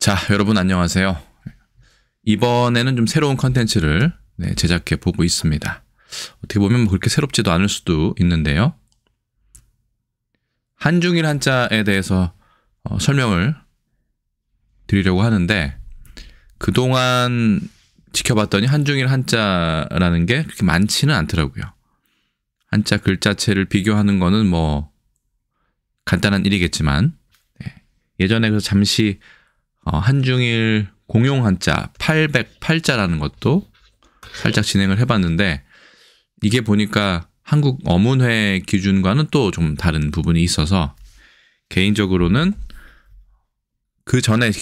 자, 여러분 안녕하세요. 이번에는 좀 새로운 컨텐츠를 제작해 보고 있습니다. 어떻게 보면 뭐 그렇게 새롭지도 않을 수도 있는데요. 한중일 한자에 대해서 설명을 드리려고 하는데, 그동안 지켜봤더니 한중일 한자라는 게 그렇게 많지는 않더라고요. 한자 글자체를 비교하는 거는 뭐 간단한 일이겠지만, 예전에 그래서 잠시 한중일 공용 한자 808자라는 것도 살짝 진행을 해봤는데, 이게 보니까 한국 어문회 기준과는 또 좀 다른 부분이 있어서 개인적으로는 그 전에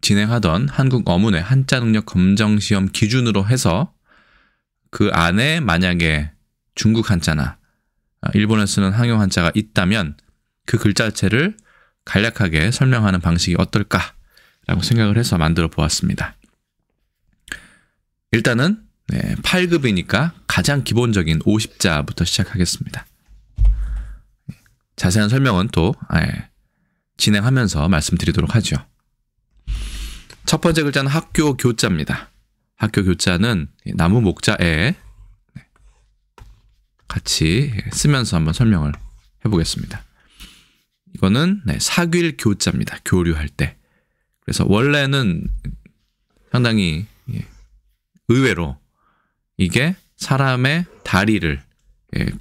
진행하던 한국 어문회 한자 능력 검정 시험 기준으로 해서 그 안에 만약에 중국 한자나 일본에 쓰는 항용 한자가 있다면 그 글자체를 간략하게 설명하는 방식이 어떨까라고 생각을 해서 만들어 보았습니다. 일단은 8급이니까 가장 기본적인 50자부터 시작하겠습니다. 자세한 설명은 또 진행하면서 말씀드리도록 하죠. 첫 번째 글자는 학교 교자입니다. 학교 교자는 나무 목자에 같이 쓰면서 한번 설명을 해보겠습니다. 이거는 사귈 교자입니다. 교류할 때. 그래서 원래는 상당히 의외로 이게 사람의 다리를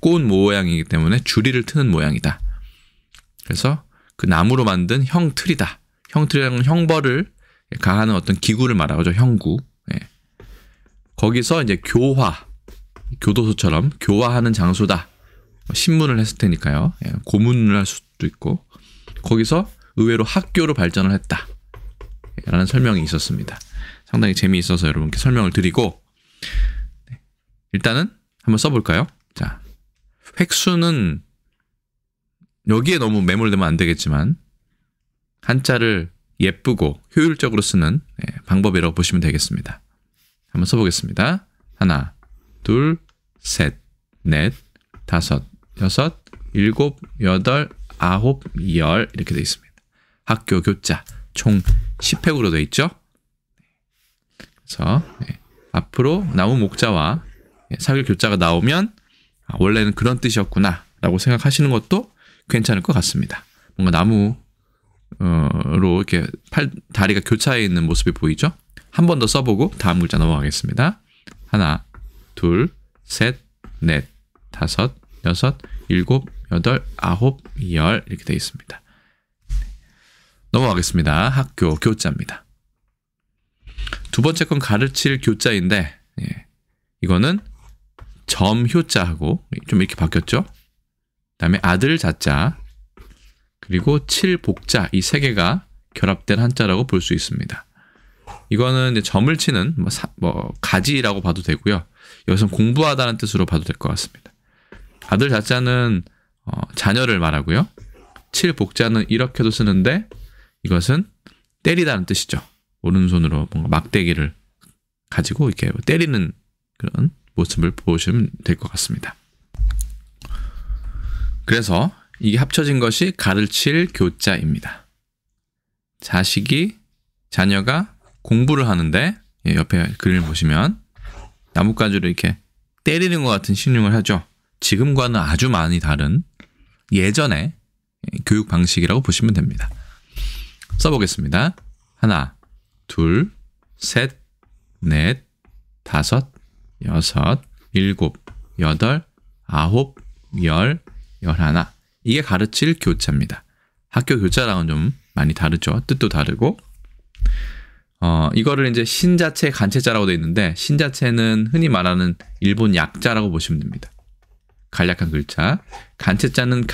꼬은 모양이기 때문에 줄이를 트는 모양이다. 그래서 그 나무로 만든 형틀이다. 형틀이라는 형벌을 가하는 어떤 기구를 말하죠. 형구. 거기서 이제 교화, 교도소처럼 교화하는 장소다. 신문을 했을 테니까요. 고문을 할 수도 있고, 거기서 의외로 학교로 발전을 했다 라는 설명이 있었습니다. 상당히 재미있어서 여러분께 설명을 드리고, 일단은 한번 써볼까요? 자, 획수는 여기에 너무 매몰되면 안 되겠지만 한자를 예쁘고 효율적으로 쓰는 방법이라고 보시면 되겠습니다. 한번 써보겠습니다. 하나, 둘, 셋, 넷, 다섯, 여섯, 일곱, 여덟, 아홉, 열 이렇게 되어 있습니다. 학교 교자 총 10획으로 되어 있죠. 그래서 앞으로 나무 목자와 사귈 교자가 나오면 원래는 그런 뜻이었구나 라고 생각하시는 것도 괜찮을 것 같습니다. 뭔가 나무로 이렇게 다리가 교차해 있는 모습이 보이죠? 한 번 더 써보고 다음 글자 넘어가겠습니다. 하나, 둘, 셋, 넷, 다섯, 여섯, 일곱, 여덟, 아홉, 열 이렇게 되어 있습니다. 넘어가겠습니다. 학교 교자입니다. 두 번째 건 가르칠 교자인데, 이거는 점효자하고 좀 이렇게 바뀌었죠. 그다음에 아들 자자, 그리고 칠복자, 이 세 개가 결합된 한자라고 볼 수 있습니다. 이거는 이제 점을 치는 가지라고 봐도 되고요. 여기서 공부하다는 뜻으로 봐도 될 것 같습니다. 아들 자자는 자녀를 말하고요. 칠복자는 이렇게도 쓰는데 이것은 때리다는 뜻이죠. 오른손으로 뭔가 막대기를 가지고 이렇게 때리는 그런 모습을 보시면 될 것 같습니다. 그래서 이게 합쳐진 것이 가르칠 교자입니다. 자녀가 공부를 하는데, 옆에 그림을 보시면 나뭇가지로 이렇게 때리는 것 같은 신용을 하죠. 지금과는 아주 많이 다른 예전의 교육 방식이라고 보시면 됩니다. 써보겠습니다. 하나, 둘, 셋, 넷, 다섯, 여섯, 일곱, 여덟, 아홉, 열, 열하나. 이게 가르칠 교자입니다. 학교 교자랑은 좀 많이 다르죠. 뜻도 다르고. 이거를 이제 신자체, 간체자라고 되어 있는데, 신자체는 흔히 말하는 일본 약자라고 보시면 됩니다. 간략한 글자. 간체자는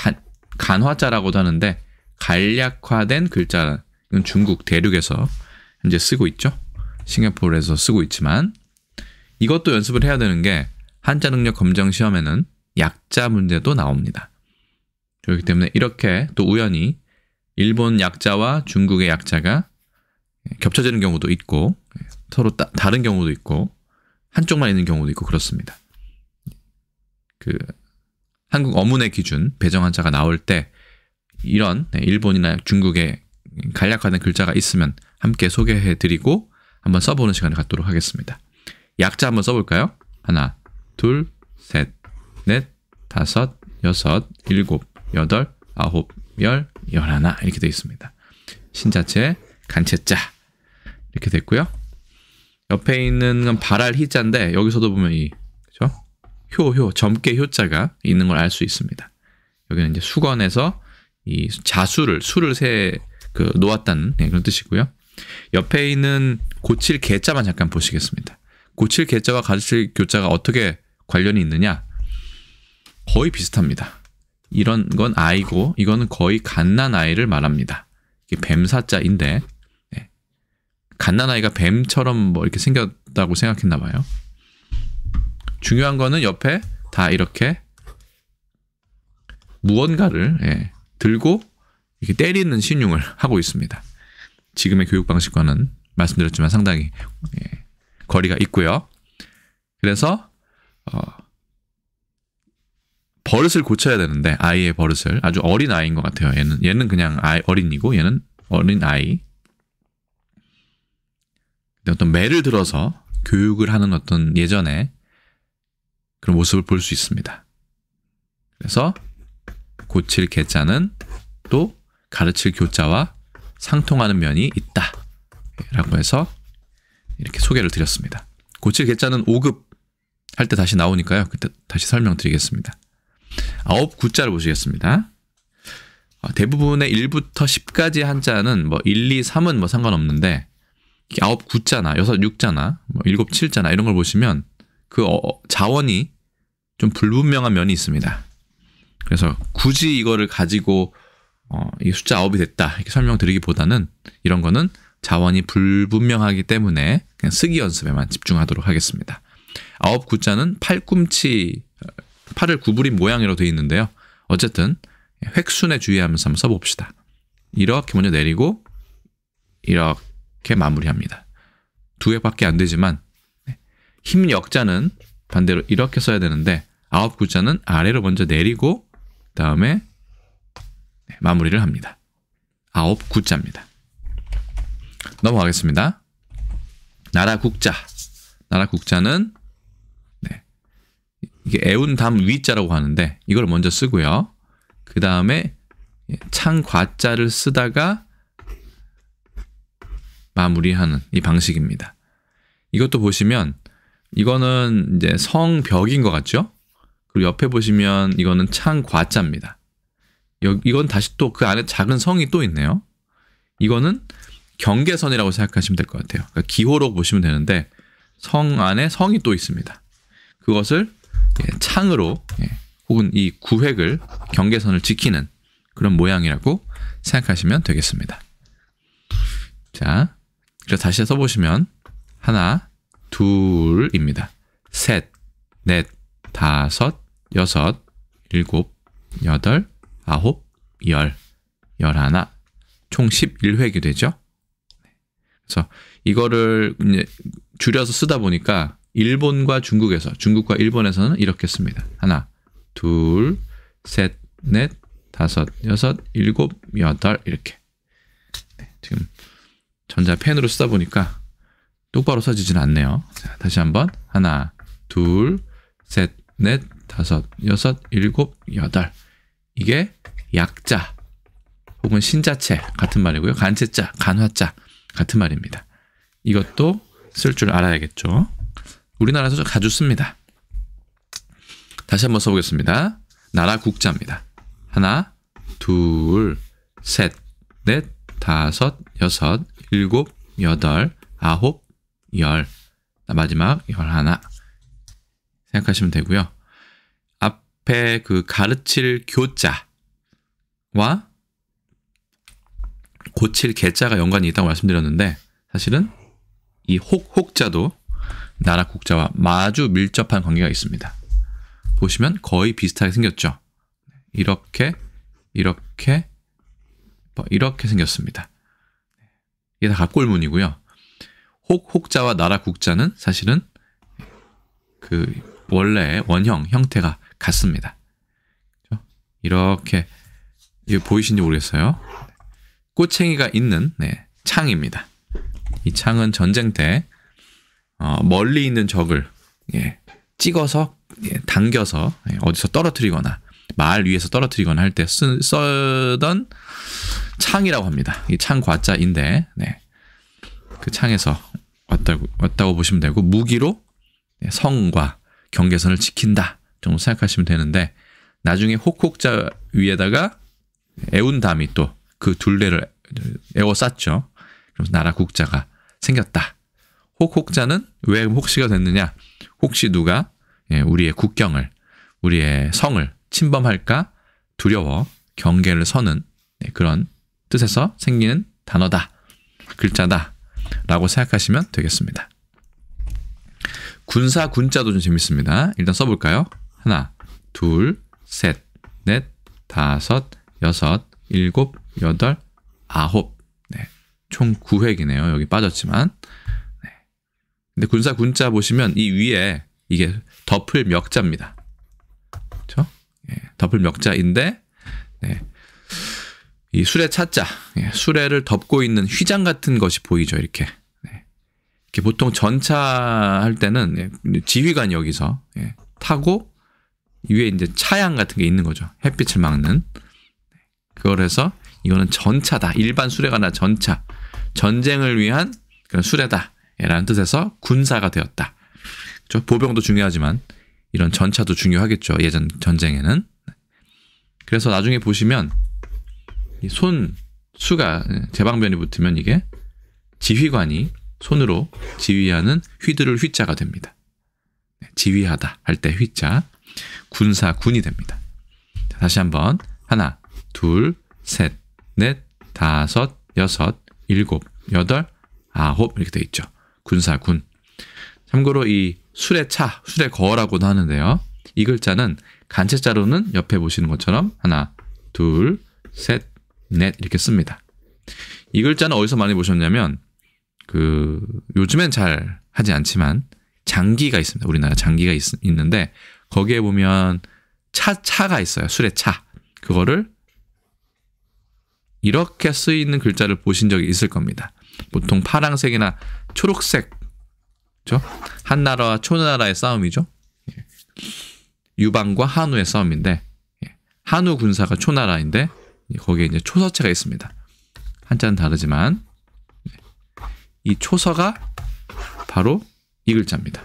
간화자라고도 하는데, 간략화된 글자. 이건 중국 대륙에서 현재 쓰고 있죠. 싱가포르에서 쓰고 있지만, 이것도 연습을 해야 되는 게 한자 능력 검정 시험에는 약자 문제도 나옵니다. 그렇기 때문에 이렇게 또 우연히 일본 약자와 중국의 약자가 겹쳐지는 경우도 있고, 서로 다른 경우도 있고, 한쪽만 있는 경우도 있고 그렇습니다. 한국 어문의 기준 배정 한자가 나올 때 이런 일본이나 중국의 간략화된 글자가 있으면 함께 소개해드리고 한번 써보는 시간을 갖도록 하겠습니다. 약자 한번 써볼까요? 하나, 둘, 셋, 넷, 다섯, 여섯, 일곱, 여덟, 아홉, 열, 열하나 이렇게 되어 있습니다. 신자체, 간체자 이렇게 됐고요. 옆에 있는 건 발할 희자인데 여기서도 보면 이 그죠? 효 점괘 효자가 있는 걸 알 수 있습니다. 여기는 이제 수건에서 이 자수를 수를 놓았다는 그런 뜻이고요. 옆에 있는 고칠 개자만 잠깐 보시겠습니다. 고칠 개자와 가르칠 교자가 어떻게 관련이 있느냐? 거의 비슷합니다. 이런 건 아이고 이거는 거의 갓난아이를 말합니다. 이게 뱀사자인데 갓난아이가 뱀처럼 뭐 이렇게 생겼다고 생각했나 봐요. 중요한 거는 옆에 다 이렇게 무언가를 들고 이렇게 때리는 신용을 하고 있습니다. 지금의 교육 방식과는 말씀드렸지만 상당히 거리가 있고요. 그래서 버릇을 고쳐야 되는데 아이의 버릇을 아주 어린 아이인 것 같아요. 얘는 그냥 어린이고 얘는 어린 아이. 어떤 매를 들어서 교육을 하는 어떤 예전에 그런 모습을 볼 수 있습니다. 그래서 고칠 개자는 또 가르칠 교자와 상통하는 면이 있다 라고 해서 이렇게 소개를 드렸습니다. 고칠 개자는 5급 할 때 다시 나오니까요. 그때 다시 설명드리겠습니다. 9구자를 보시겠습니다. 대부분의 1부터 10까지 한자는 뭐 1, 2, 3은 뭐 상관없는데 9구자나 6, 6자나 뭐 7, 7자나 이런 걸 보시면 그 자원이 좀 불분명한 면이 있습니다. 그래서 굳이 이거를 가지고 이 숫자 9이 됐다 이렇게 설명드리기보다는 이런 거는 자원이 불분명하기 때문에 그냥 쓰기 연습에만 집중하도록 하겠습니다. 9구자는 팔꿈치, 팔을 구부린 모양으로 되어 있는데요. 어쨌든 획순에 주의하면서 한번 써봅시다. 이렇게 먼저 내리고 이렇게 마무리합니다. 2개밖에 안 되지만 힘 역자는 반대로 이렇게 써야 되는데 9구자는 아래로 먼저 내리고 그 다음에 마무리를 합니다. 9구자입니다. 넘어가겠습니다. 나라국자. 나라국자는 이게 애운담 위자라고 하는데 이걸 먼저 쓰고요. 그 다음에 창과자를 쓰다가 마무리하는 이 방식입니다. 이것도 보시면 이거는 이제 성벽인 것 같죠? 그리고 옆에 보시면 이거는 창과자입니다. 이건 다시 또 그 안에 작은 성이 또 있네요. 이거는 경계선이라고 생각하시면 될 것 같아요. 그러니까 기호로 보시면 되는데 성 안에 성이 또 있습니다. 그것을 창으로 혹은 이 구획을 경계선을 지키는 그런 모양이라고 생각하시면 되겠습니다. 자, 그래서 다시 써보시면 하나, 둘입니다. 셋, 넷, 다섯, 여섯, 일곱, 여덟, 아홉, 열, 열하나, 총 11획이 되죠. 그래서 이거를 이제 줄여서 쓰다 보니까 일본과 중국과 일본에서는 이렇게 씁니다. 하나, 둘, 셋, 넷, 다섯, 여섯, 일곱, 여덟 이렇게. 지금 전자펜으로 쓰다 보니까 똑바로 써지지는 않네요. 자, 다시 한번 하나, 둘, 셋, 넷, 다섯, 여섯, 일곱, 여덟. 이게 약자 혹은 신자체 같은 말이고요. 간체자, 간화자 같은 말입니다. 이것도 쓸 줄 알아야겠죠. 우리나라에서 자주 씁니다. 다시 한번 써보겠습니다. 나라국자입니다. 하나, 둘, 셋, 넷, 다섯, 여섯, 일곱, 여덟, 아홉, 열. 마지막 열하나. 생각하시면 되고요. 앞에 그 가르칠 교자와 고칠 개자가 연관이 있다고 말씀드렸는데 사실은 이 혹자도 나라국자와 마주 밀접한 관계가 있습니다. 보시면 거의 비슷하게 생겼죠. 이렇게 생겼습니다. 이게 다 갑골문이고요. 혹자와 나라국자는 사실은 그 원래 원형 형태가 같습니다. 이렇게 이거 보이시는지 모르겠어요. 꼬챙이가 있는 창입니다. 이 창은 전쟁 때 멀리 있는 적을 찍어서 당겨서 어디서 떨어뜨리거나 말 위에서 떨어뜨리거나 할 때 쓰던 창이라고 합니다. 이 창 과자인데 그 창에서 왔다고 보시면 되고 무기로 성과 경계선을 지킨다 정도 생각하시면 되는데 나중에 혹혹자 위에다가 에운담이 또 그 둘레를 에워쌌죠. 그래서 나라 국자가 생겼다. 혹혹자는 왜 혹시가 됐느냐? 혹시 누가 우리의 국경을 우리의 성을 침범할까 두려워 경계를 서는 그런 뜻에서 생기는 단어다. 글자다. 라고 생각하시면 되겠습니다. 군사 군자도 좀 재밌습니다. 일단 써볼까요? 하나, 둘, 셋, 넷, 다섯, 여섯, 일곱, 여덟, 아홉. 총 9획이네요. 여기 빠졌지만. 근데 군사 군자 보시면 이 위에 이게 덮을 멱자입니다. 그렇죠? 덮을 멱자인데 이 수레 차자, 수레를 덮고 있는 휘장 같은 것이 보이죠. 이렇게 보통 전차할 때는 지휘관이 여기서 타고 위에 이제 차양 같은 게 있는 거죠. 햇빛을 막는. 그걸 해서 이거는 전차다. 일반 수레가 아니라 전차. 전쟁을 위한 그런 수레다. 라는 뜻에서 군사가 되었다. 그렇죠? 보병도 중요하지만 이런 전차도 중요하겠죠. 예전 전쟁에는. 그래서 나중에 보시면 이 수가 제방변이 붙으면 이게 지휘관이 손으로 지휘하는 휘두를 휘자가 됩니다. 지휘하다 할 때 휘자. 군사 군이 됩니다. 다시 한번 하나, 둘, 셋, 넷, 다섯, 여섯, 일곱, 여덟, 아홉 이렇게 돼 있죠. 군사 군. 참고로 이 수레차, 수레거라고도 하는데요. 이 글자는 간체자로는 옆에 보시는 것처럼 하나, 둘, 셋, 넷 이렇게 씁니다. 이 글자는 어디서 많이 보셨냐면 요즘엔 잘 하지 않지만 장기가 있습니다. 우리나라 장기가 있는데 거기에 보면 차가 있어요. 수레차. 그거를 이렇게 쓰이는 글자를 보신 적이 있을 겁니다. 보통 파란색이나 초록색, 그렇죠? 한나라와 초나라의 싸움이죠. 유방과 한우의 싸움인데 한우 군사가 초나라인데 거기에 이제 초서체가 있습니다. 한자는 다르지만 이 초서가 바로 이 글자입니다.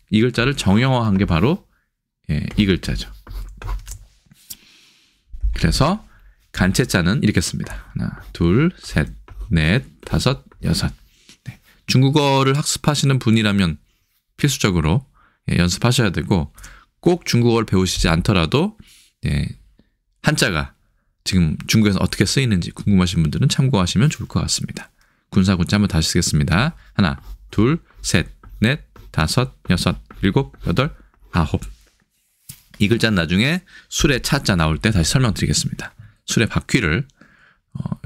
이 글자를 정형화한 게 바로 이 글자죠. 그래서 간체자는 이렇게 씁니다. 하나, 둘, 셋, 넷, 다섯, 여섯. 중국어를 학습하시는 분이라면 필수적으로 연습하셔야 되고 꼭 중국어를 배우시지 않더라도 한자가 지금 중국에서 어떻게 쓰이는지 궁금하신 분들은 참고하시면 좋을 것 같습니다. 군사 군자 한번 다시 쓰겠습니다. 하나, 둘, 셋, 넷, 다섯, 여섯, 일곱, 여덟, 아홉. 이 글자는 나중에 수레 차자 나올 때 다시 설명드리겠습니다. 수레 바퀴를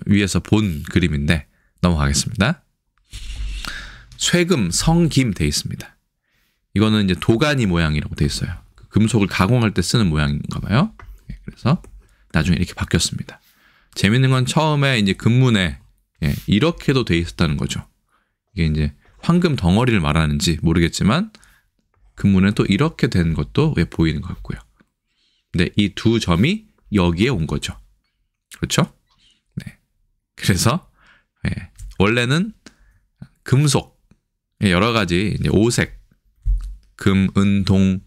위에서 본 그림인데 넘어가겠습니다. 쇠금, 성김 돼 있습니다. 이거는 이제 도가니 모양이라고 돼 있어요. 금속을 가공할 때 쓰는 모양인가 봐요. 그래서 나중에 이렇게 바뀌었습니다. 재밌는 건 처음에 이제 금문에 이렇게도 돼 있었다는 거죠. 이게 이제 황금 덩어리를 말하는지 모르겠지만 금문에 또 이렇게 된 것도 보이는 것 같고요. 근데 이 두 점이 여기에 온 거죠. 그렇죠? 네. 그래서 원래는 금속 여러 가지 이제 오색, 금, 은, 동,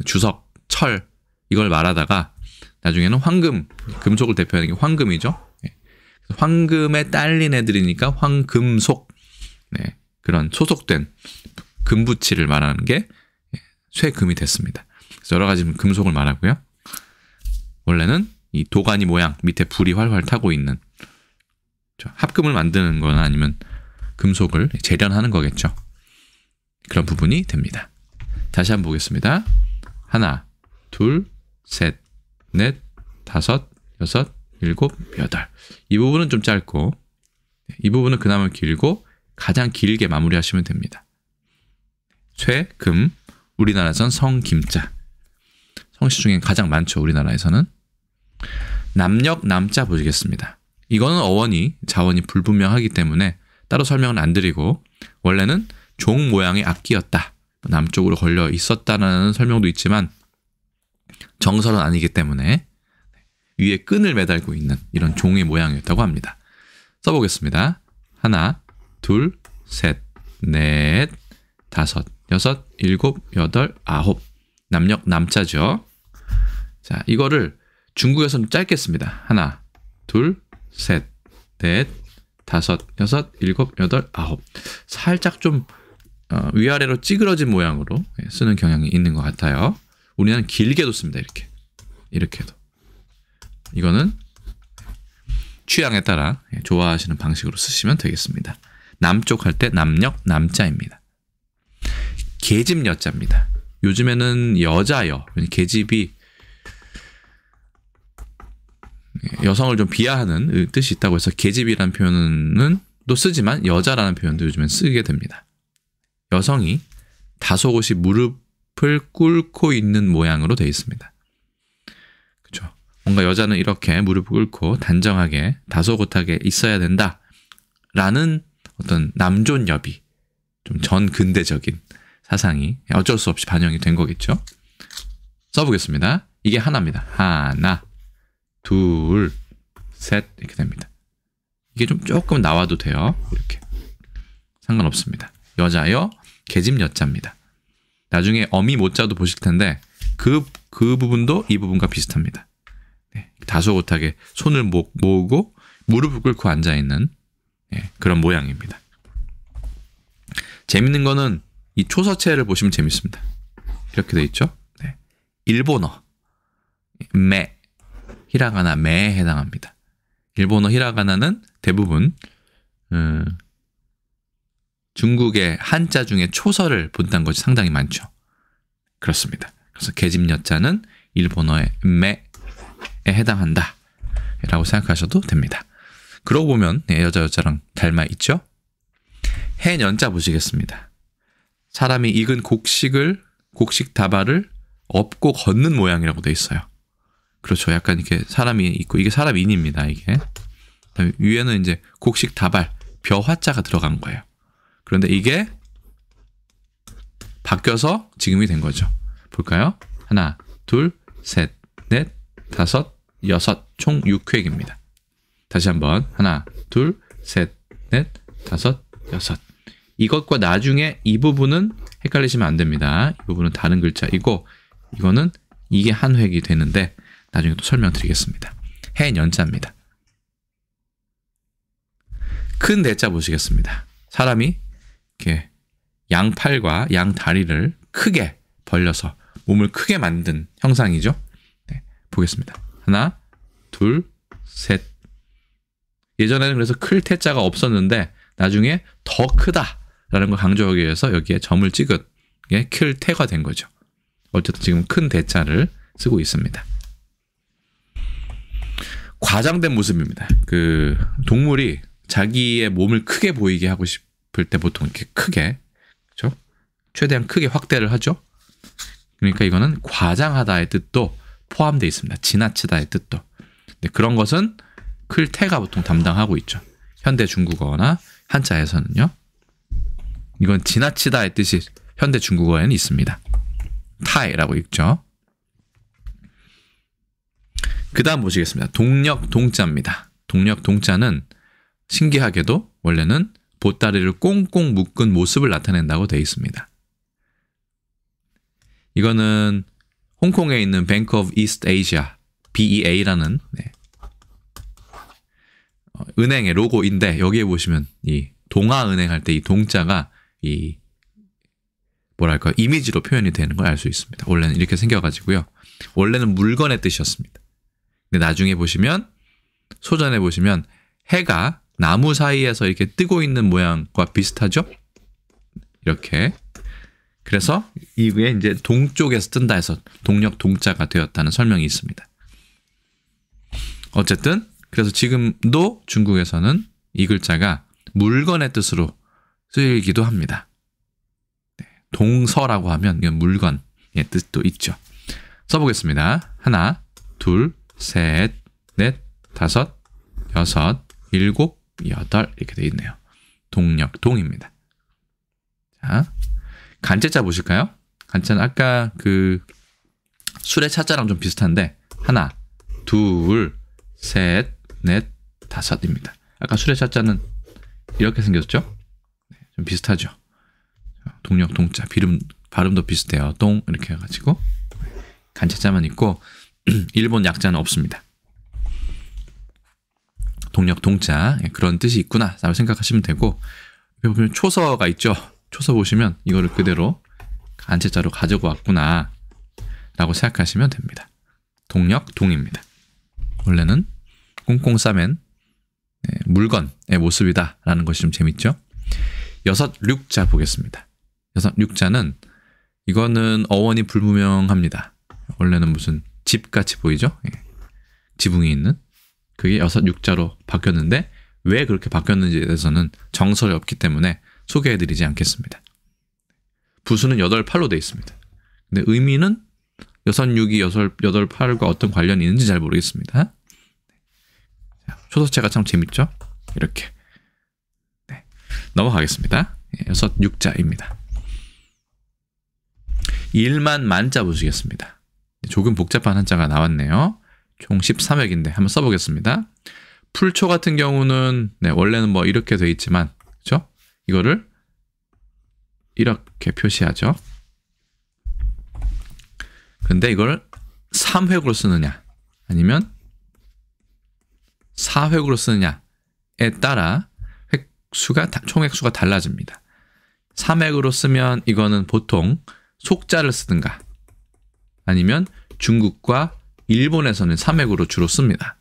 주석, 철 이걸 말하다가 나중에는 황금, 금속을 대표하는 게 황금이죠. 황금에 딸린 애들이니까 황금속. 그런 소속된 금부치를 말하는 게 쇠금이 됐습니다. 그래서 여러 가지 금속을 말하고요. 원래는 이 도가니 모양 밑에 불이 활활 타고 있는 합금을 만드는 거나 아니면 금속을 재련하는 거겠죠. 그런 부분이 됩니다. 다시 한번 보겠습니다. 하나, 둘, 셋, 넷, 다섯, 여섯, 일곱, 여덟. 이 부분은 좀 짧고 이 부분은 그나마 길고 가장 길게 마무리하시면 됩니다. 쇠, 금, 우리나라에선 성, 김자. 성씨 중에 가장 많죠. 우리나라에서는. 남역, 남자 보시겠습니다. 이거는 어원이, 자원이 불분명하기 때문에 따로 설명은 안 드리고 원래는 종 모양의 악기였다. 남쪽으로 걸려 있었다는 설명도 있지만 정설은 아니기 때문에 위에 끈을 매달고 있는 이런 종의 모양이었다고 합니다. 써보겠습니다. 하나, 둘, 셋, 넷, 다섯, 여섯, 일곱, 여덟, 아홉. 남역 남자죠. 자, 이거를 중국에서는 짧게 씁니다. 하나, 둘, 셋, 넷, 다섯, 여섯, 일곱, 여덟, 아홉. 살짝 좀 위아래로 찌그러진 모양으로 쓰는 경향이 있는 것 같아요. 우리는 길게도 씁니다. 이렇게 해도. 이거는 취향에 따라 좋아하시는 방식으로 쓰시면 되겠습니다. 남쪽 할 때 남역 남자입니다. 계집 여자입니다. 요즘에는 여자여, 계집이 여성을 좀 비하하는 뜻이 있다고 해서 계집이라는 표현은 또 쓰지만 여자라는 표현도 요즘엔 쓰게 됩니다. 여성이 다소곳이 무릎을 꿇고 있는 모양으로 되어 있습니다. 그렇죠? 뭔가 여자는 이렇게 무릎을 꿇고 단정하게 다소곳하게 있어야 된다라는 어떤 남존여비, 좀 전근대적인 사상이 어쩔 수 없이 반영이 된 거겠죠. 써보겠습니다. 이게 하나입니다. 하나, 둘, 셋 이렇게 됩니다. 이게 좀 조금 나와도 돼요. 이렇게 상관없습니다. 여자여, 계집 여자입니다. 나중에 어미 모자도 보실 텐데 그 부분도 이 부분과 비슷합니다. 네, 다소곳하게 손을 모으고 무릎을 꿇고 앉아있는 그런 모양입니다. 재밌는 거는 이 초서체를 보시면 재밌습니다. 이렇게 돼 있죠. 네. 일본어 매, 히라가나 매에 해당합니다. 일본어 히라가나는 대부분 중국의 한자 중에 초서를 본다는 것이 상당히 많죠. 그렇습니다. 그래서 계집 여자는 일본어의 매에 해당한다 라고 생각하셔도 됩니다. 그러고 보면 여자랑 닮아 있죠. 해년자 보시겠습니다. 사람이 익은 곡식 다발을 업고 걷는 모양이라고 돼 있어요. 그렇죠. 약간 이렇게 사람이 있고 이게 사람 인입니다. 이게 위에는 이제 곡식 다발 벼 화자가 들어간 거예요. 그런데 이게 바뀌어서 지금이 된 거죠. 볼까요? 하나, 둘, 셋, 넷, 다섯, 여섯, 총 6획입니다. 다시 한번 하나, 둘, 셋, 넷, 다섯, 여섯. 이것과 나중에 이 부분은 헷갈리시면 안 됩니다. 이 부분은 다른 글자이고 이거는 이게 한 획이 되는데 나중에 또 설명드리겠습니다. 해년자입니다. 큰 대자 보시겠습니다. 사람이 이렇게 양팔과 양다리를 크게 벌려서 몸을 크게 만든 형상이죠. 네, 보겠습니다. 하나, 둘, 셋. 예전에는 그래서 클 태자가 없었는데 나중에 더 크다라는 걸 강조하기 위해서 여기에 점을 찍은 게 클 태가 된 거죠. 어쨌든 지금 큰 대자를 쓰고 있습니다. 과장된 모습입니다. 그 동물이 자기의 몸을 크게 보이게 하고 싶을 때 보통 이렇게 크게, 그렇죠? 최대한 크게 확대를 하죠. 그러니까 이거는 과장하다의 뜻도 포함되어 있습니다. 지나치다의 뜻도. 근데 그런 것은 클태가 보통 담당하고 있죠. 현대 중국어나 한자에서는요. 이건 지나치다의 뜻이 현대 중국어에는 있습니다. 타이라고 읽죠. 그 다음 보시겠습니다. 동력 동자입니다. 동력 동자는 신기하게도 원래는 보따리를 꽁꽁 묶은 모습을 나타낸다고 되어 있습니다. 이거는 홍콩에 있는 Bank of East Asia, BEA라는 은행의 로고인데 여기에 보시면 이 동아은행 할 때 이 동자가 이 뭐랄까 이미지로 표현이 되는 걸 알 수 있습니다. 원래는 이렇게 생겨가지고요. 원래는 물건의 뜻이었습니다. 근데 나중에 보시면 소전에 보시면 해가 나무 사이에서 이렇게 뜨고 있는 모양과 비슷하죠? 이렇게. 그래서 이게 이제 동쪽에서 뜬다 해서 동력 동자가 되었다는 설명이 있습니다. 어쨌든 그래서 지금도 중국에서는 이 글자가 물건의 뜻으로 쓰이기도 합니다. 동서라고 하면 이건 물건의 뜻도 있죠. 써보겠습니다. 하나, 둘, 셋, 넷, 다섯, 여섯, 일곱, 여덟 이렇게 돼 있네요. 동력, 동입니다. 자, 간제자 보실까요? 간제자는 아까 그 술의 차자랑 좀 비슷한데 하나, 둘, 셋, 넷, 다섯입니다. 아까 술의 차자는 이렇게 생겼죠? 좀 비슷하죠? 동력, 동자, 발음도 비슷해요. 동 이렇게 해가지고 간제자만 있고 일본 약자는 없습니다. 동력, 동자 그런 뜻이 있구나 라고 생각하시면 되고 여기 보면 초서가 있죠. 초서 보시면 이거를 그대로 간제자로 가지고 왔구나 라고 생각하시면 됩니다. 동력, 동입니다. 원래는 꽁꽁 싸맨 물건의 모습이다 라는 것이 좀 재밌죠. 여섯 륙자 보겠습니다. 여섯 륙자는 이거는 어원이 불분명합니다. 원래는 무슨 집같이 보이죠? 지붕이 있는 그게 여섯 육자로 바뀌었는데 왜 그렇게 바뀌었는지에 대해서는 정설이 없기 때문에 소개해드리지 않겠습니다. 부수는 8팔로 되어 있습니다. 근데 의미는 여섯 육이 여덟 팔과 어떤 관련이 있는지 잘 모르겠습니다. 초서체가 참 재밌죠? 이렇게 넘어가겠습니다. 여섯 육자입니다. 일만 만자 보시겠습니다. 조금 복잡한 한자가 나왔네요. 총 13획인데 한번 써보겠습니다. 풀초 같은 경우는 원래는 뭐 이렇게 돼 있지만 그렇죠? 이거를 이렇게 표시하죠. 근데 이걸 3획으로 쓰느냐 아니면 4획으로 쓰느냐에 따라 총 획수가 달라집니다. 3획으로 쓰면 이거는 보통 속자를 쓰든가 아니면 중국과 일본에서는 3획으로 주로 씁니다.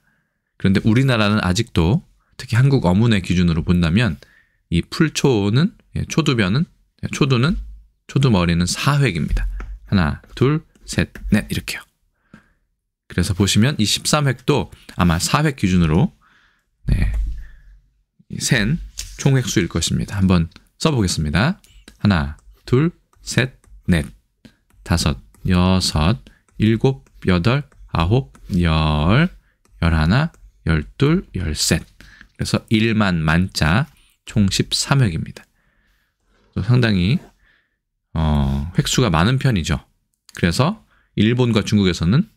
그런데 우리나라는 아직도 특히 한국 어문의 기준으로 본다면 이 풀초는 초두변은 초두머리는 4획입니다. 하나, 둘, 셋, 넷 이렇게요. 그래서 보시면 이 13획도 아마 4획 기준으로 센 총획수일 것입니다. 한번 써보겠습니다. 하나, 둘, 셋, 넷, 다섯, 여섯, 일곱, 여덟, 아홉, 열, 열하나, 열둘, 열셋. 그래서 일만 만자 총 13획입니다. 상당히 획수가 많은 편이죠. 그래서 일본과 중국에서는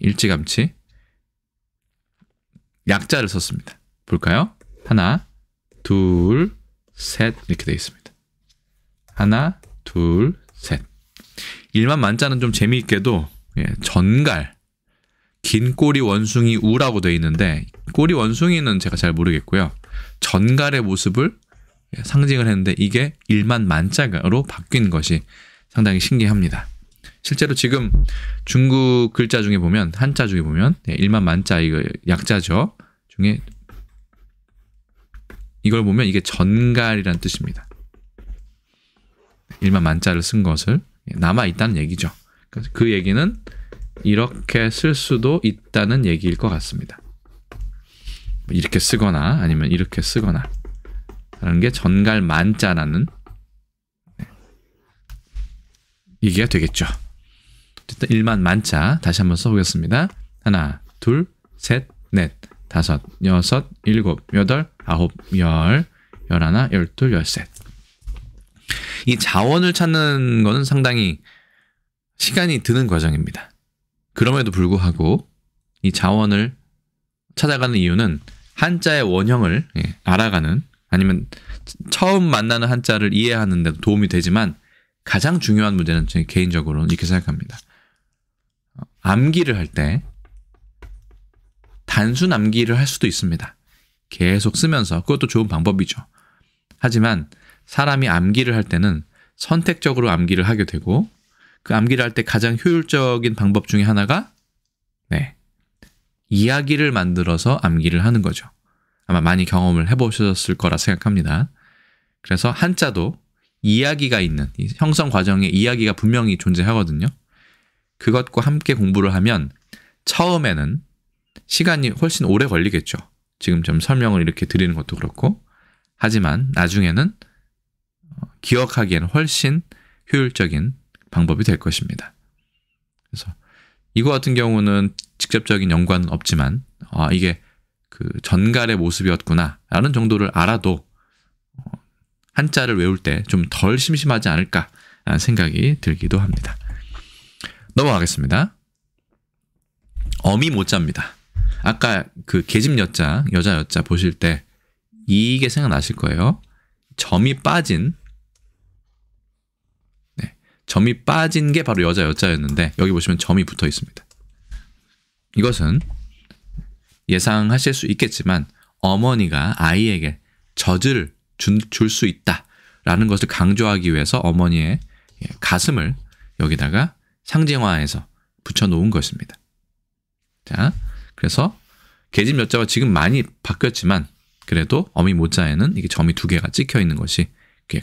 일찌감치 약자를 썼습니다. 볼까요? 하나, 둘, 셋 이렇게 되어 있습니다. 하나, 둘, 셋. 일만 만자는 좀 재미있게도 전갈, 긴 꼬리 원숭이 우라고 되어 있는데 꼬리 원숭이는 제가 잘 모르겠고요. 전갈의 모습을 상징을 했는데 이게 일만 만자로 바뀐 것이 상당히 신기합니다. 실제로 지금 중국 글자 중에 보면 한자 중에 보면 일만 만자 이거 약자죠. 중에 이걸 보면 이게 전갈이란 뜻입니다. 일만 만자를 쓴 것을 남아 있다는 얘기죠. 그 얘기는 이렇게 쓸 수도 있다는 얘기일 것 같습니다. 이렇게 쓰거나 아니면 이렇게 쓰거나 하는 게 전갈 만자라는 얘기가 되겠죠. 어쨌든 일만 만자 다시 한번 써보겠습니다. 하나, 둘, 셋, 넷, 다섯, 여섯, 일곱, 여덟, 아홉, 열, 열하나, 열둘, 열셋. 이 자원을 찾는 거는 상당히 시간이 드는 과정입니다. 그럼에도 불구하고 이 자원을 찾아가는 이유는 한자의 원형을 알아가는 아니면 처음 만나는 한자를 이해하는 데 도움이 되지만 가장 중요한 문제는 제 개인적으로는 이렇게 생각합니다. 암기를 할 때 단순 암기를 할 수도 있습니다. 계속 쓰면서 그것도 좋은 방법이죠. 하지만 사람이 암기를 할 때는 선택적으로 암기를 하게 되고 그 암기를 할 때 가장 효율적인 방법 중에 하나가 이야기를 만들어서 암기를 하는 거죠. 아마 많이 경험을 해보셨을 거라 생각합니다. 그래서 한자도 이야기가 있는 이 형성 과정에 이야기가 분명히 존재하거든요. 그것과 함께 공부를 하면 처음에는 시간이 훨씬 오래 걸리겠죠. 지금 좀 설명을 이렇게 드리는 것도 그렇고 하지만 나중에는 기억하기에는 훨씬 효율적인 방법이 될 것입니다. 그래서 이거 같은 경우는 직접적인 연관은 없지만 이게 그 전갈의 모습이었구나 라는 정도를 알아도 한자를 외울 때 좀 덜 심심하지 않을까라는 생각이 들기도 합니다. 넘어가겠습니다. 어미 모자입니다. 아까 그 계집 여자, 여자 여자 보실 때 이게 생각나실 거예요. 점이 빠진, 네, 점이 빠진 게 바로 여자 여자였는데 여기 보시면 점이 붙어 있습니다. 이것은 예상하실 수 있겠지만 어머니가 아이에게 젖을 줄 수 있다라는 것을 강조하기 위해서 어머니의 가슴을 여기다가 상징화해서 붙여놓은 것입니다. 자, 그래서 계집 여자가 지금 많이 바뀌었지만 그래도 어미 모자에는 이게 점이 2개가 찍혀 있는 것이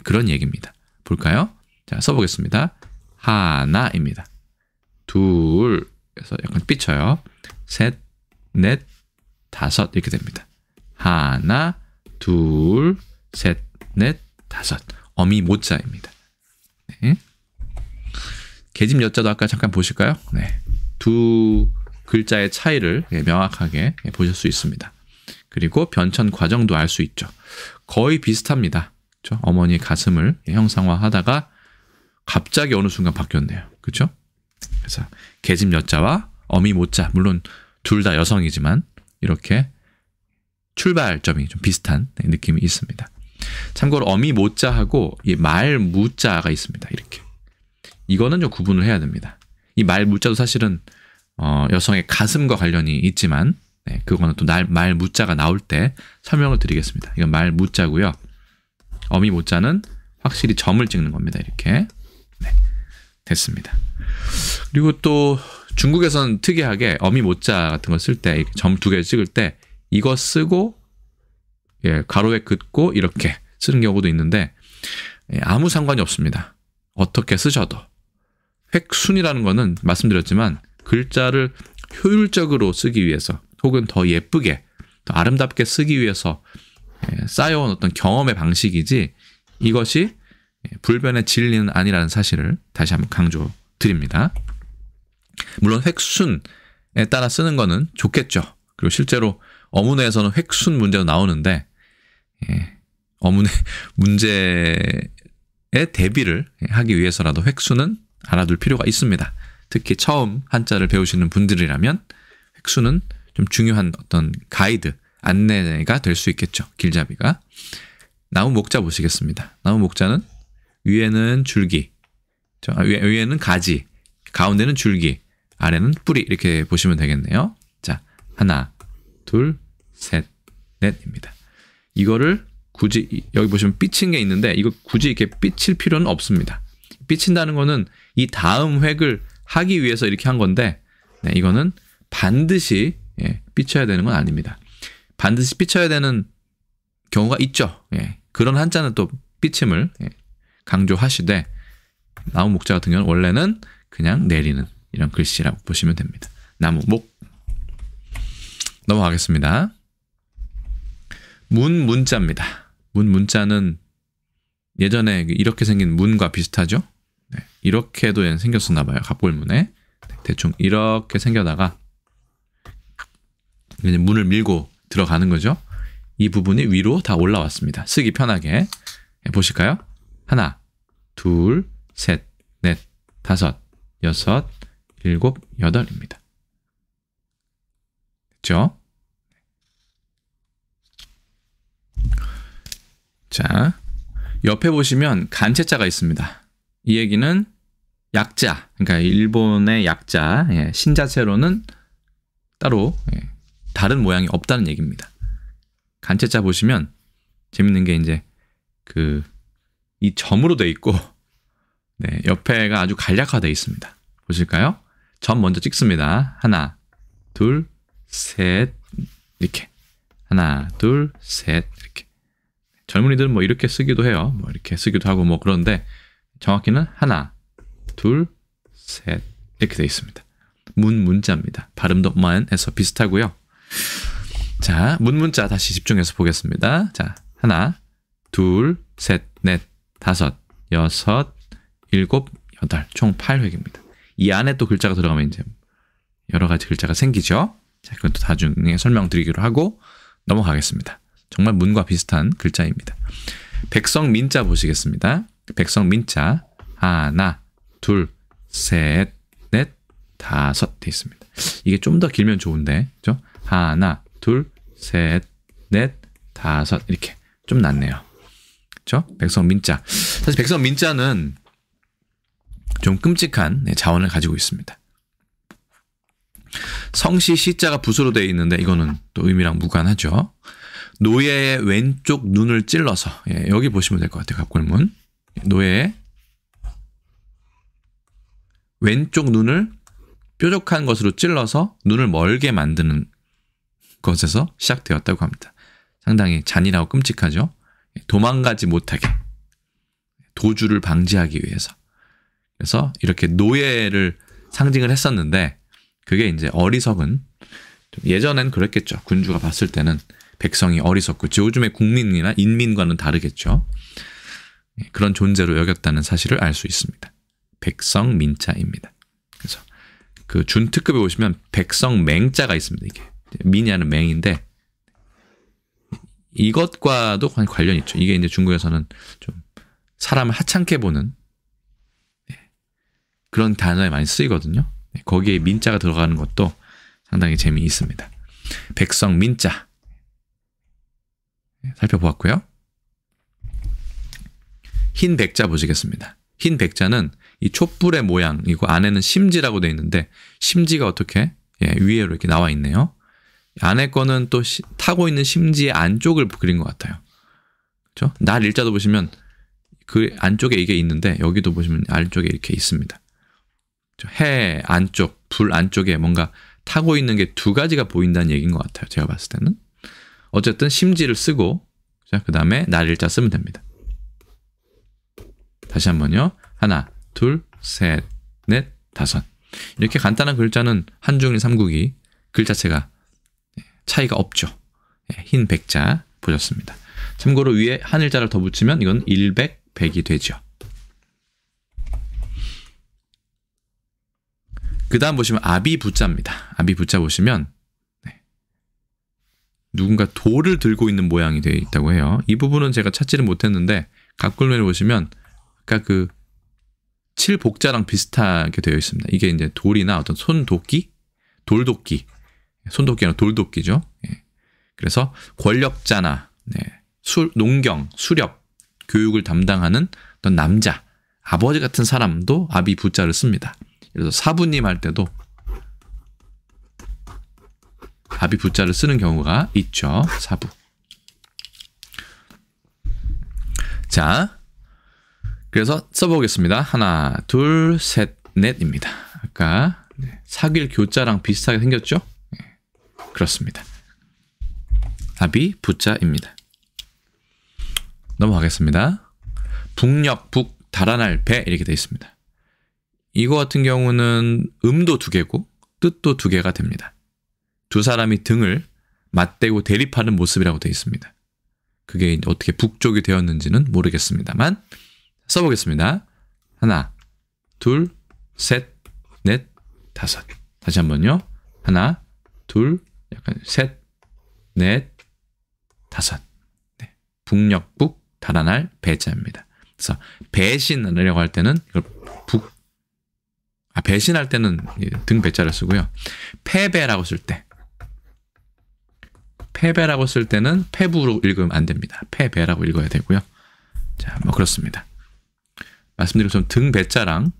그런 얘기입니다. 볼까요? 자, 써보겠습니다. 하나입니다. 둘, 그래서 약간 삐쳐요. 셋, 넷, 다섯 이렇게 됩니다. 하나, 둘, 셋, 넷, 다섯. 어미 모자입니다. 네. 계집 여자도 아까 잠깐 보실까요? 네. 두 글자의 차이를 명확하게 보실 수 있습니다. 그리고 변천 과정도 알 수 있죠. 거의 비슷합니다. 그렇죠? 어머니의 가슴을 형상화하다가 갑자기 어느 순간 바뀌었네요. 그렇죠? 그래서 계집 여자와 어미 모자, 물론 둘 다 여성이지만 이렇게 출발점이 좀 비슷한 느낌이 있습니다. 참고로 어미 모자하고 이 말 무자가 있습니다. 이렇게. 이거는 좀 구분을 해야 됩니다. 이 말 무자도 사실은 여성의 가슴과 관련이 있지만 네, 그거는 또 말 무자가 나올 때 설명을 드리겠습니다. 이건 말 무자고요. 어미 모자는 확실히 점을 찍는 겁니다. 이렇게. 네, 됐습니다. 그리고 또 중국에서는 특이하게 어미 모자 같은 거 쓸 때 점 2개 찍을 때 이거 쓰고 가로에 긋고 이렇게 쓰는 경우도 있는데 아무 상관이 없습니다. 어떻게 쓰셔도. 획순이라는 거는 말씀드렸지만 글자를 효율적으로 쓰기 위해서 혹은 더 예쁘게, 더 아름답게 쓰기 위해서 쌓여온 어떤 경험의 방식이지 이것이 불변의 진리는 아니라는 사실을 다시 한번 강조드립니다. 물론 획순에 따라 쓰는 거는 좋겠죠. 그리고 실제로 어문에서는 획순 문제도 나오는데 어문의 문제에 대비를 하기 위해서라도 획순은 알아둘 필요가 있습니다. 특히 처음 한자를 배우시는 분들이라면 획수는 좀 중요한 어떤 가이드, 안내가 될 수 있겠죠. 길잡이가. 나무 목자 보시겠습니다. 나무 목자는 위에는 줄기, 위에는 가지, 가운데는 줄기, 아래는 뿌리 이렇게 보시면 되겠네요. 자, 하나, 둘, 셋, 넷입니다. 이거를 굳이 여기 보시면 삐친 게 있는데 이거 굳이 이렇게 삐칠 필요는 없습니다. 삐친다는 거는 이 다음 획을 하기 위해서 이렇게 한 건데 네, 이거는 반드시 삐쳐야 되는 건 아닙니다. 반드시 삐쳐야 되는 경우가 있죠. 그런 한자는 또 삐침을 강조하시되 나무 목자 같은 경우는 원래는 그냥 내리는 이런 글씨라고 보시면 됩니다. 나무 목. 넘어가겠습니다. 문자입니다. 문자는 예전에 이렇게 생긴 문과 비슷하죠? 네, 이렇게도 생겼었나 봐요. 갑골문에. 대충 이렇게 생겨다가 이제 문을 밀고 들어가는 거죠. 이 부분이 위로 다 올라왔습니다. 쓰기 편하게. 보실까요? 하나, 둘, 셋, 넷, 다섯, 여섯, 일곱, 여덟입니다. 됐죠? 자, 옆에 보시면 간체자가 있습니다. 이 얘기는 약자, 그러니까 일본의 약자, 신자체로는 따로 다른 모양이 없다는 얘기입니다. 간체자 보시면 재밌는 게 이제 이 점으로 돼 있고, 네, 옆에가 아주 간략화되어 있습니다. 보실까요? 점 먼저 찍습니다. 하나, 둘, 셋, 이렇게. 하나, 둘, 셋, 이렇게. 젊은이들은 뭐 이렇게 쓰기도 해요. 뭐 이렇게 쓰기도 하고 뭐 그런데 정확히는 하나, 둘, 셋 이렇게 되어 있습니다. 문자입니다. 발음도 만해서 비슷하고요. 자, 문자 다시 집중해서 보겠습니다. 자, 하나, 둘, 셋, 넷, 다섯, 여섯, 일곱, 여덟, 총 8획입니다. 이 안에 또 글자가 들어가면 이제 여러 가지 글자가 생기죠. 자, 그건 또 나중에 설명드리기로 하고 넘어가겠습니다. 정말 문과 비슷한 글자입니다. 백성 민자 보시겠습니다. 백성 민자 하나, 둘, 셋, 넷, 다섯 돼 있습니다. 이게 좀 더 길면 좋은데, 그죠? 하나, 둘, 셋, 넷, 다섯 이렇게 좀 낫네요. 그죠? 백성 민자. 사실 백성 민자는 좀 끔찍한 자원을 가지고 있습니다. 성시 시자가 붓으로 되어 있는데 이거는 또 의미랑 무관하죠. 노예의 왼쪽 눈을 찔러서, 여기 보시면 될 것 같아요. 갑골문. 노예의 왼쪽 눈을 뾰족한 것으로 찔러서 눈을 멀게 만드는 것에서 시작되었다고 합니다. 상당히 잔인하고 끔찍하죠. 도망가지 못하게 도주를 방지하기 위해서. 그래서 이렇게 노예를 상징을 했었는데 그게 이제 어리석은, 예전엔 그랬겠죠. 군주가 봤을 때는 백성이 어리석고 요즘의 국민이나 인민과는 다르겠죠. 그런 존재로 여겼다는 사실을 알 수 있습니다. 백성 민자입니다. 그래서 그 준 특급에 오시면 백성 맹자가 있습니다. 이게 민이하는 맹인데 이것과도 관련이 있죠. 이게 이제 중국에서는 좀 사람을 하찮게 보는 그런 단어에 많이 쓰이거든요. 거기에 민자가 들어가는 것도 상당히 재미있습니다. 백성 민자 살펴보았고요. 흰 백자 보시겠습니다. 흰 백자는 이 촛불의 모양이고 안에는 심지라고 되어 있는데 심지가 어떻게 위에로 이렇게 나와 있네요. 안에 거는 또 타고 있는 심지의 안쪽을 그린 것 같아요. 그렇죠? 날 일자도 보시면 그 안쪽에 이게 있는데 여기도 보시면 안쪽에 이렇게 있습니다. 해 안쪽, 불 안쪽에 뭔가 타고 있는 게 두 가지가 보인다는 얘기인 것 같아요. 제가 봤을 때는. 어쨌든 심지를 쓰고 그 다음에 날 일자 쓰면 됩니다. 다시 한번요. 하나, 둘, 셋, 넷, 다섯. 이렇게 간단한 글자는 한중일 삼국이 글자체가 차이가 없죠. 흰 백자 보셨습니다. 참고로 위에 한일자를 더 붙이면 이건 일백, 백이 되죠. 그 다음 보시면 아비부자입니다. 아비부자 보시면 누군가 돌을 들고 있는 모양이 되어 있다고 해요. 이 부분은 제가 찾지를 못했는데 갑골면을 보시면 아까 그 칠복자랑 비슷하게 되어 있습니다. 이게 이제 돌이나 어떤 손도끼? 돌도끼. 손도끼가 아니라 돌도끼죠. 그래서 권력자나 농경, 수렵, 교육을 담당하는 어떤 남자, 아버지 같은 사람도 아비부자를 씁니다. 그래서 사부님 할 때도 아비부자를 쓰는 경우가 있죠. 사부. 자, 그래서 써보겠습니다. 하나, 둘, 셋, 넷입니다. 아까 사귈 교자랑 비슷하게 생겼죠? 그렇습니다. 아비부자입니다. 넘어가겠습니다. 북녘, 북, 달아날 배 이렇게 되어 있습니다. 이거 같은 경우는 음도 두 개고 뜻도 두 개가 됩니다. 두 사람이 등을 맞대고 대립하는 모습이라고 되어 있습니다. 그게 어떻게 북쪽이 되었는지는 모르겠습니다만 써보겠습니다. 하나, 둘, 셋, 넷, 다섯. 다시 한번요. 하나, 둘, 약간 셋, 넷, 다섯. 북녘, 북, 달아날 배자입니다. 그래서 배신이라고 할 때는 이걸 배신할 때는 등 배자를 쓰고요. 패배라고 쓸 때, 패배라고 쓸 때는 패부로 읽으면 안 됩니다. 패배라고 읽어야 되고요. 자, 뭐 그렇습니다. 말씀드린 것처럼 등 배자랑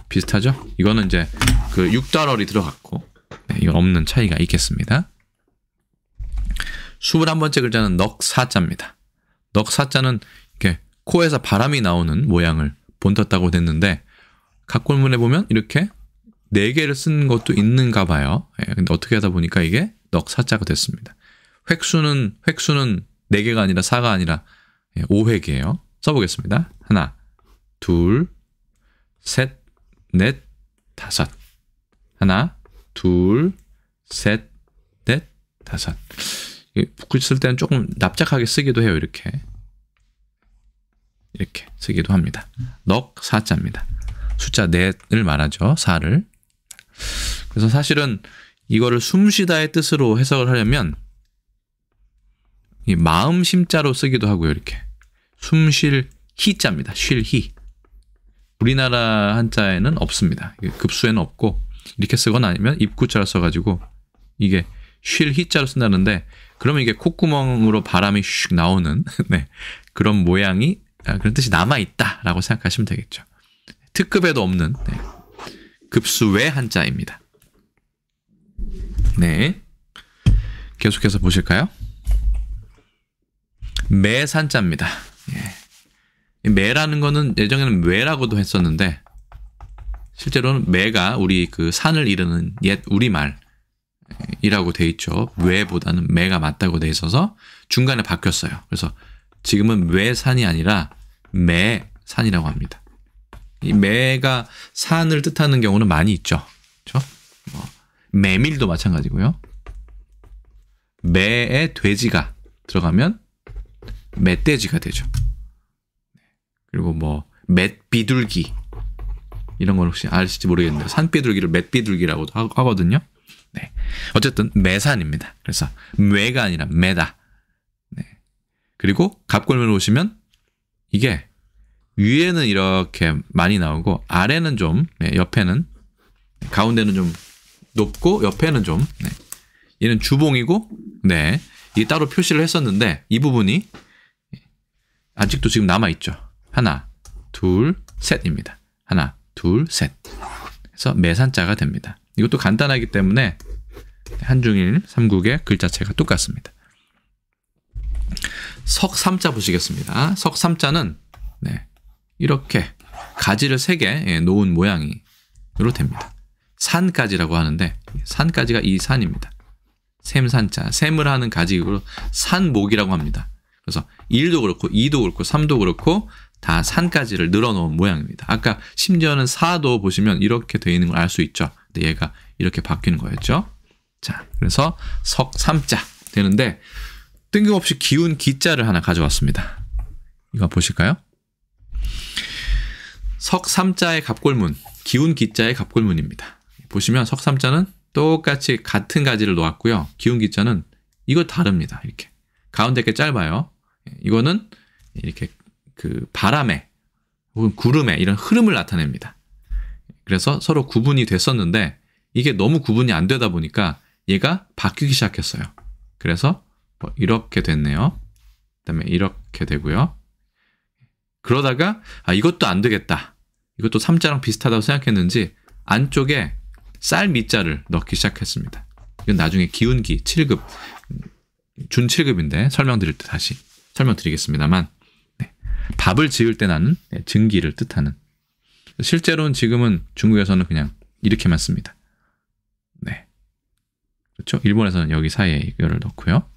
비슷하죠? 이거는 이제 그 육달월이 들어갔고, 이건 없는 차이가 있겠습니다. 21번째 글자는 넉사자입니다. 넉사자는 이렇게 코에서 바람이 나오는 모양을 본떴다고 됐는데 갑골문에 보면 이렇게 4개를 쓴 것도 있는가 봐요. 근데 어떻게 하다 보니까 이게 넉사자가 됐습니다. 획수는 4개가 아니라 4가 아니라 5획이에요. 써보겠습니다. 하나, 둘, 셋, 넷, 다섯. 하나, 둘, 셋, 넷, 다섯. 붓글 쓸 때는 조금 납작하게 쓰기도 해요. 이렇게 쓰기도 합니다. 넉사자입니다. 숫자 4을 말하죠. 4를. 그래서 사실은 이거를 숨쉬다의 뜻으로 해석을 하려면 이 마음 심자로 쓰기도 하고요. 이렇게 숨쉴 희자입니다. 쉴 희. 우리나라 한자에는 없습니다. 급수에는 없고 이렇게 쓰거나 아니면 입구자로 써가지고 이게 쉴 희자로 쓴다는데 그러면 이게 콧구멍으로 바람이 슉 나오는 네, 그런 모양이 그런 뜻이 남아있다라고 생각하시면 되겠죠. 특급에도 없는 네, 급수외 한자입니다. 네, 계속해서 보실까요? 매산자입니다. 예. 매라는 거는 예전에는 외라고도 했었는데 실제로는 매가 우리 그 산을 이르는 옛 우리말이라고 돼 있죠. 외보다는 매가 맞다고 돼 있어서 중간에 바뀌었어요. 그래서 지금은 외산이 아니라 매산이라고 합니다. 이 매가 산을 뜻하는 경우는 많이 있죠. 그렇죠? 메밀도 마찬가지고요. 매에 돼지가 들어가면 멧돼지가 되죠. 그리고 뭐 맷비둘기 이런 걸 혹시 아실지 모르겠는데 산비둘기를 맷비둘기라고도 하거든요. 네. 어쨌든 매산입니다. 그래서 매가 아니라 매다. 네. 그리고 갑골문 보시면 이게 위에는 이렇게 많이 나오고 아래는 좀 네, 옆에는 가운데는 좀 높고 옆에는 좀 네. 얘는 주봉이고 네. 이게 따로 표시를 했었는데 이 부분이 아직도 지금 남아있죠. 하나, 둘, 셋입니다. 하나, 둘, 셋. 그래서 매산자가 됩니다. 이것도 간단하기 때문에 한중일 삼국의 글자체가 똑같습니다. 석삼자 보시겠습니다. 석삼자는 네, 이렇게 가지를 3개 놓은 모양으로 됩니다. 산가지라고 하는데 산가지가 이 산입니다. 샘산자, 샘을 하는 가지로 산목이라고 합니다. 그래서 1도 그렇고 2도 그렇고 3도 그렇고 다 산가지를 늘어놓은 모양입니다. 아까 심지어는 4도 보시면 이렇게 되어 있는 걸 알 수 있죠. 근데 얘가 이렇게 바뀌는 거였죠. 자, 그래서 석삼자 되는데 뜬금없이 기운 기자를 하나 가져왔습니다. 이거 보실까요? 석삼자의 갑골문, 기운 기자의 갑골문입니다. 보시면 석삼자는 똑같이 같은 가지를 놓았고요. 기운 기자는 이거 다릅니다. 이렇게 가운데 게 짧아요. 이거는 이렇게 그 바람에 혹은 구름에 이런 흐름을 나타냅니다. 그래서 서로 구분이 됐었는데 이게 너무 구분이 안 되다 보니까 얘가 바뀌기 시작했어요. 그래서 이렇게 됐네요. 그다음에 이렇게 되고요. 그러다가 이것도 안 되겠다. 이것도 삼자랑 비슷하다고 생각했는지 안쪽에 쌀 밑자를 넣기 시작했습니다. 이건 나중에 기운기 7급 준 7급인데 설명드릴 때 다시 설명드리겠습니다만 네. 밥을 지을 때 나는 증기를 뜻하는 실제로는 지금은 중국에서는 그냥 이렇게만 씁니다. 네. 그렇죠? 일본에서는 여기 사이에 이거를 넣고요.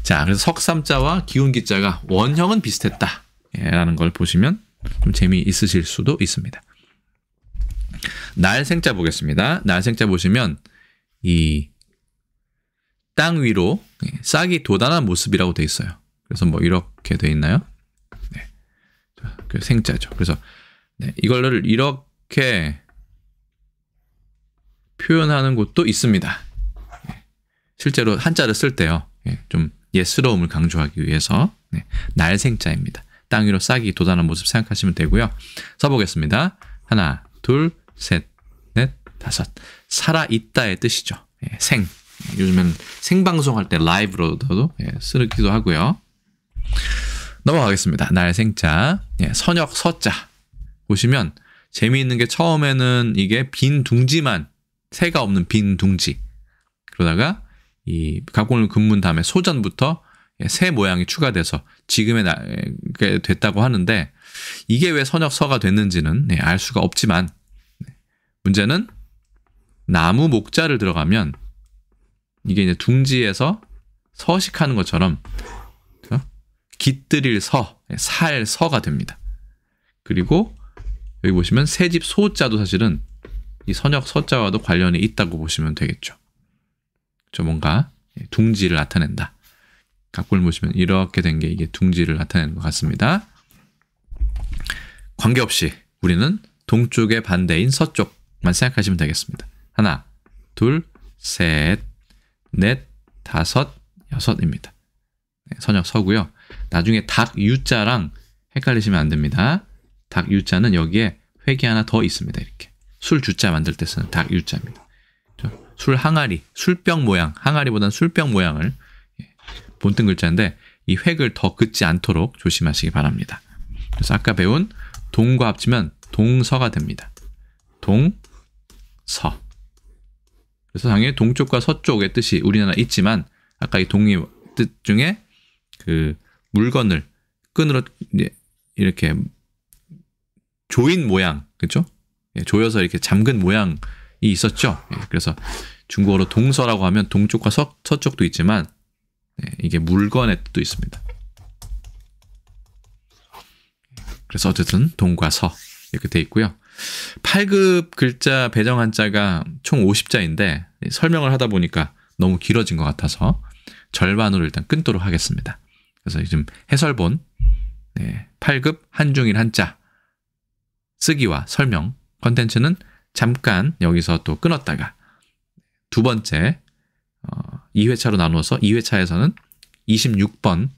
자, 그래서 석삼자와 기운기자가 원형은 비슷했다 라는 걸 보시면 좀 재미있으실 수도 있습니다. 날생자 보겠습니다. 날생자 보시면 이 땅 위로 싹이 돋아난 모습이라고 돼 있어요. 그래서 뭐 이렇게 돼 있나요? 네. 그 생자죠. 그래서 네, 이걸 이렇게 표현하는 곳도 있습니다. 실제로 한자를 쓸 때요. 좀 예스러움을 강조하기 위해서 날생자입니다. 땅 위로 싹이 돋아난 모습 생각하시면 되고요. 써보겠습니다. 하나, 둘, 셋, 넷, 다섯. 살아있다의 뜻이죠. 생. 요즘엔 생방송할 때 라이브로도 쓰기도 하고요. 넘어가겠습니다. 날생자. 선역 서자. 보시면 재미있는 게 처음에는 이게 빈 둥지만 새가 없는 빈 둥지. 그러다가 이 갑골문 근문 다음에 소전부터 새 모양이 추가돼서 지금의 됐다고 하는데 이게 왜 선역서가 됐는지는 알 수가 없지만 문제는 나무 목자를 들어가면 이게 이제 둥지에서 서식하는 것처럼 깃들일 서, 살 서가 됩니다. 그리고 여기 보시면 새집 소자도 사실은 이 선역 서자와도 관련이 있다고 보시면 되겠죠. 저 뭔가 둥지를 나타낸다. 갑골문 보시면 이렇게 된 게 이게 둥지를 나타내는 것 같습니다. 관계없이 우리는 동쪽의 반대인 서쪽만 생각하시면 되겠습니다. 하나, 둘, 셋, 넷, 다섯, 여섯입니다. 선역 서고요. 나중에 닭 유자랑 헷갈리시면 안 됩니다. 닭 유자는 여기에 획이 하나 더 있습니다. 이렇게 술 주자 만들 때 쓰는 닭 유자입니다. 술 항아리, 술병 모양, 항아리보다는 술병 모양을 본뜬 글자인데 이 획을 더 긋지 않도록 조심하시기 바랍니다. 그래서 아까 배운 동과 합치면 동서가 됩니다. 동서. 그래서 당연히 동쪽과 서쪽의 뜻이 우리나라 있지만 아까 이 동의 뜻 중에 그 물건을 끈으로 이렇게 조인 모양, 그렇죠? 조여서 이렇게 잠근 모양이 있었죠. 그래서 중국어로 동서라고 하면 동쪽과 서쪽도 있지만 이게 물건의 뜻도 있습니다. 그래서 어쨌든 동과 서 이렇게 돼 있고요. 8급 글자 배정 한자가 총 50자인데 설명을 하다 보니까 너무 길어진 것 같아서 절반으로 일단 끊도록 하겠습니다. 그래서 지금 해설본 8급 한중일 한자 쓰기와 설명 컨텐츠는 잠깐 여기서 또 끊었다가 두 번째 2회차로 나누어서 2회차에서는 26번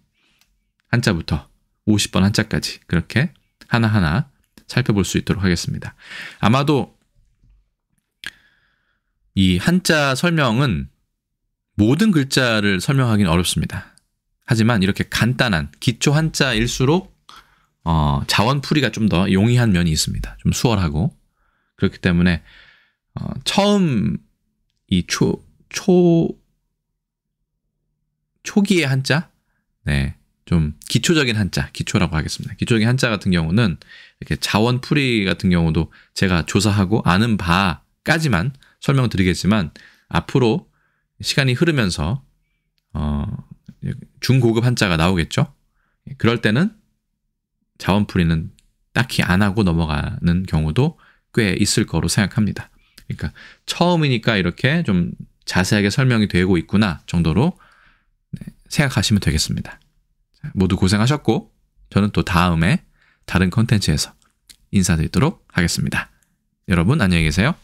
한자부터 50번 한자까지 그렇게 하나하나 살펴볼 수 있도록 하겠습니다. 아마도 이 한자 설명은 모든 글자를 설명하기는 어렵습니다. 하지만 이렇게 간단한 기초 한자일수록 자원풀이가 좀 더 용이한 면이 있습니다. 좀 수월하고 그렇기 때문에 처음 이 초기의 한자, 좀 기초적인 한자, 기초라고 하겠습니다. 기초적인 한자 같은 경우는 이렇게 자원풀이 같은 경우도 제가 조사하고 아는 바까지만 설명드리겠지만 앞으로 시간이 흐르면서 중고급 한자가 나오겠죠. 그럴 때는 자원풀이는 딱히 안 하고 넘어가는 경우도 꽤 있을 거로 생각합니다. 그러니까 처음이니까 이렇게 좀 자세하게 설명이 되고 있구나 정도로 생각하시면 되겠습니다. 모두 고생하셨고 저는 또 다음에 다른 컨텐츠에서 인사드리도록 하겠습니다. 여러분 안녕히 계세요.